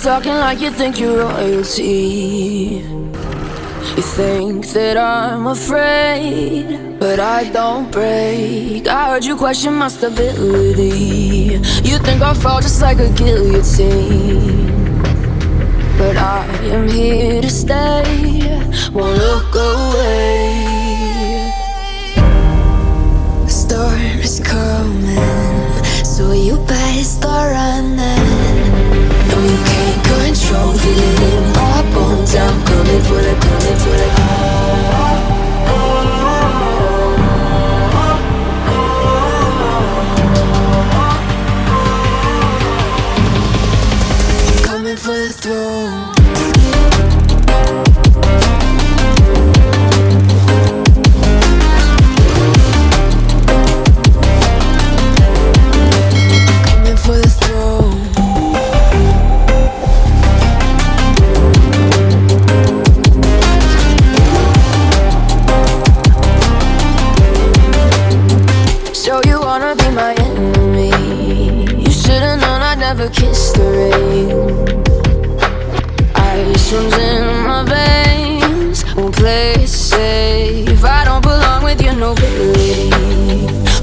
talking like you think you're royalty. You think that I'm afraid, but I don't break. I heard you question my stability. You think I'll fall just like a guillotine, but I am here to stay, won't look away. The storm is coming, so you better start running. No, you can't control, feel it in my bones. I'm coming for the, coming for the. Coming for the throne. Kiss the rain. Ice runs in my veins, won't play it safe. I don't belong with your nobility.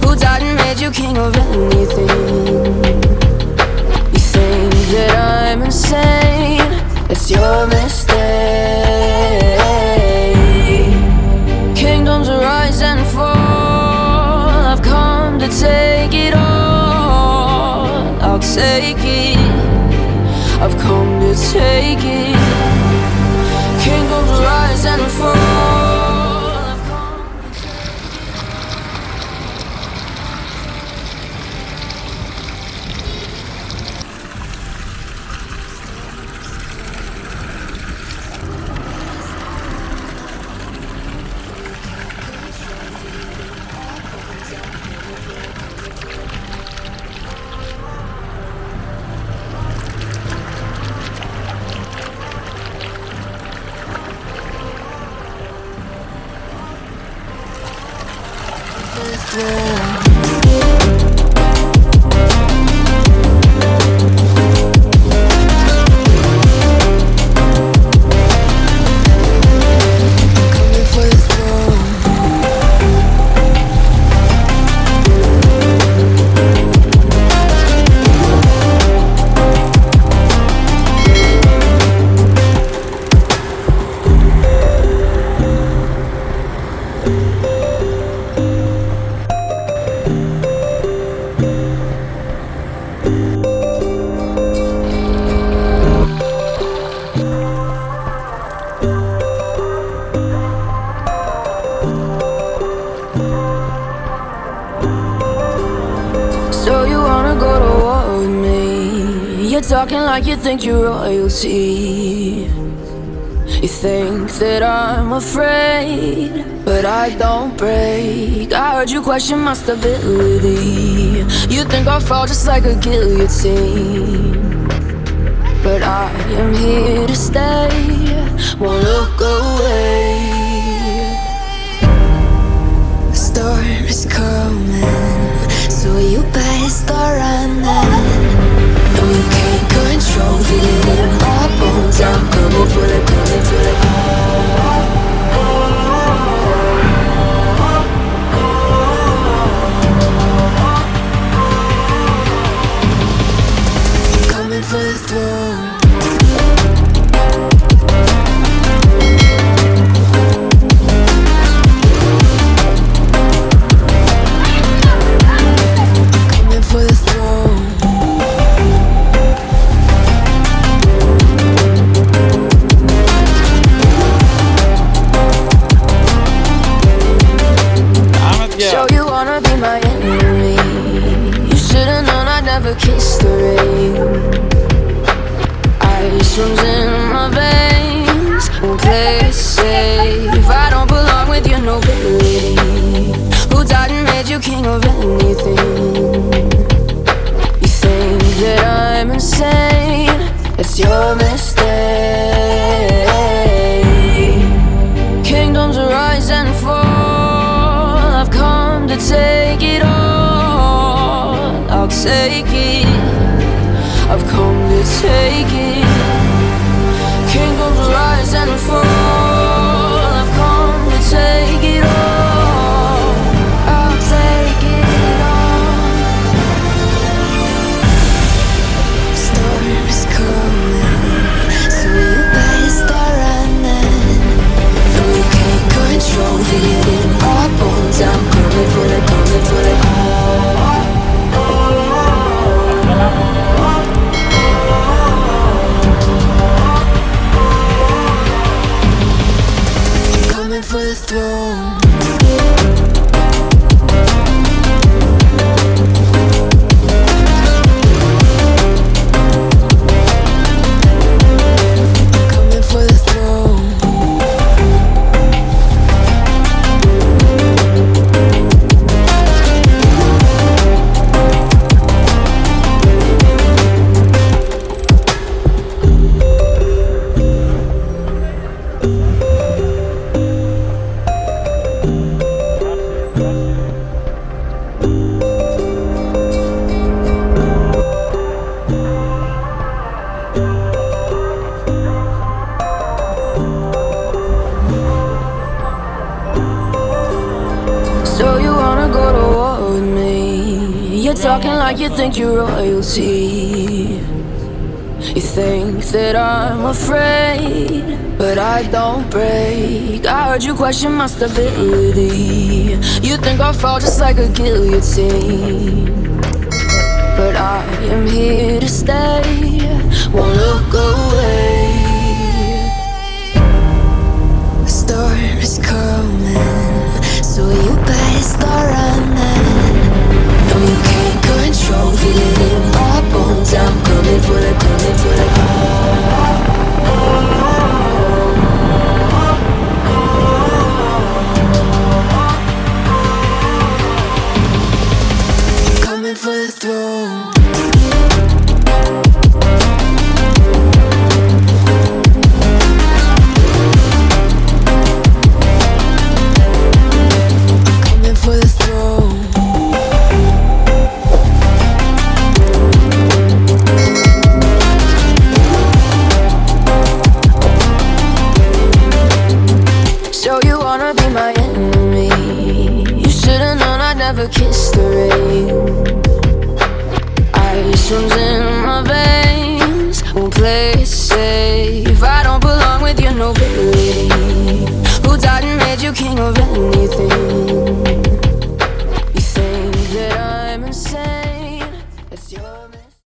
Who died and made you king of anything? You think that I'm insane, it's your mistake. Kingdoms rise and fall, I've come to take it all. I'll take it, I've come to take it. Kingdoms rise and fall, I've come to talking like you think you're royalty. You think that I'm afraid, but I don't break. I heard you question my stability. You think I'll fall just like a guillotine, but I am here to stay, won't look away. The storm is coming, so you better start running. No, you can't control, feel it in my bones. I'm coming for the, coming for the. Coming for the throne. Kiss the rain. Ice runs in my veins, won't play it safe. I don't belong with your nobility. Who died and made you king of anything? You think that I'm insane, it's your mistake. Kingdoms rise and fall, I've come to take it all. I'll take it, I've come to take it. you're talking like you think you're royalty. You think that I'm afraid, but I don't break. I heard you question my stability. You think I'll fall just like a guillotine, but I am here to stay, won't look away. The storm is coming, so you better start running. No, you can't control, feel it in my bones. I'm coming for the, coming for the. Coming for the throne. Kissed the rain.